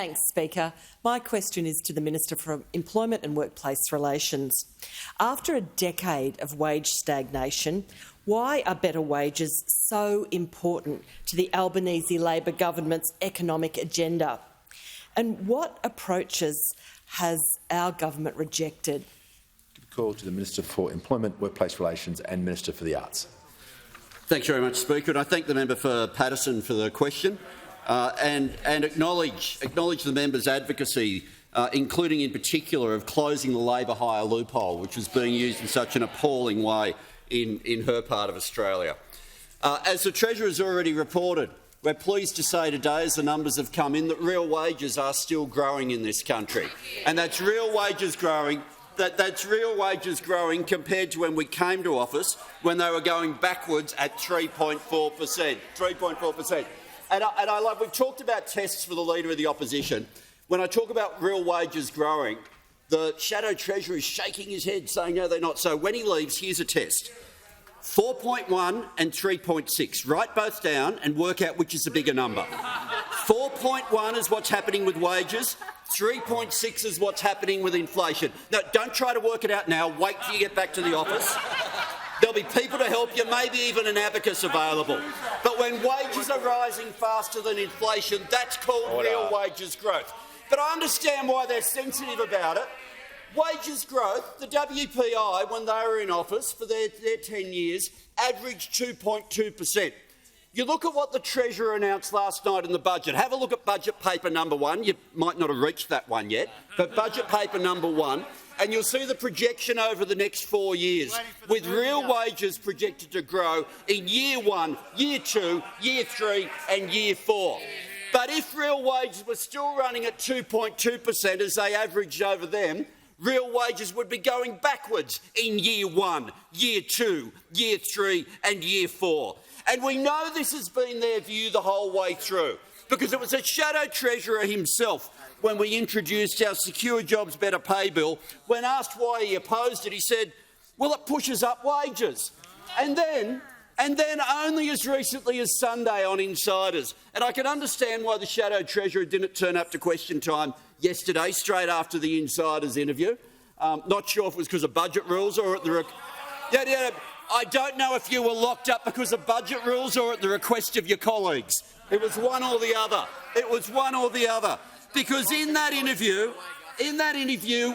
Thanks, Speaker. My question is to the Minister for Employment and Workplace Relations. After a decade of wage stagnation, why are better wages so important to the Albanese Labor government's economic agenda? And what approaches has our government rejected? Call to the Minister for Employment, Workplace Relations and Minister for the Arts. Thanks very much, Speaker, and I thank the member for Paterson for the question and acknowledge the member's advocacy, including in particular of closing the labour hire loophole, which is being used in such an appalling way in her part of Australia. As the Treasurer has already reported, we're pleased to say today, as the numbers have come in, that real wages are still growing in this country, and that's real wages growing. That's real wages growing compared to when we came to office, when they were going backwards at 3.4%. 3.4%. We've talked about tests for the Leader of the Opposition. When I talk about real wages growing, the Shadow Treasurer is shaking his head, saying no, they're not. So when he leaves, here's a test. 4.1 and 3.6. Write both down and work out which is the bigger number. 4.1 is what's happening with wages. 3.6 is what's happening with inflation. Now, don't try to work it out now. Wait till you get back to the office. There'll be people to help you, maybe even an abacus available. But when wages are rising faster than inflation, that's called real wages growth. But I understand why they're sensitive about it. Wages growth, the WPI, when they were in office for their 10 years, averaged 2.2%. You look at what the Treasurer announced last night in the budget. Have a look at budget paper number 1. You might not have reached that one yet, but budget paper number 1, and you'll see the projection over the next 4 years, with real wages projected to grow in year 1, year 2, year 3 and year 4. But if real wages were still running at 2.2% as they averaged over them, real wages would be going backwards in year 1, year 2, year 3 and year 4. And we know this has been their view the whole way through, because it was a Shadow Treasurer himself, when we introduced our Secure Jobs Better Pay bill, when asked why he opposed it, he said, well, it pushes up wages. And then only as recently as Sunday on Insiders, and I can understand why the Shadow Treasurer didn't turn up to question time yesterday, straight after the Insiders interview. Not sure if it was because of budget rules or at the... I don't know if you were locked up because of budget rules or at the request of your colleagues. It was one or the other. It was one or the other. Because in that interview,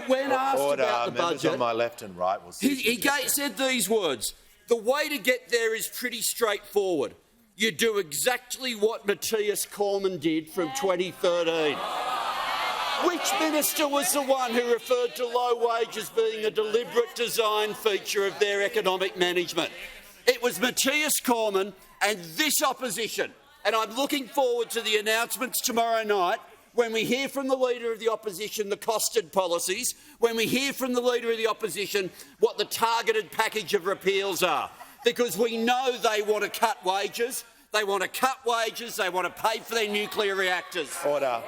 when asked about the budget, on my left and right will he said these words: "The way to get there is pretty straightforward. You do exactly what Matthias Cormann did from 2013. Which minister was the one who referred to low wages being a deliberate design feature of their economic management? It was Matthias Cormann and this opposition. And I'm looking forward to the announcements tomorrow night when we hear from the Leader of the Opposition the costed policies, when we hear from the Leader of the Opposition what the targeted package of repeals are. Because we know they want to cut wages. They want to cut wages. They want to pay for their nuclear reactors." Order.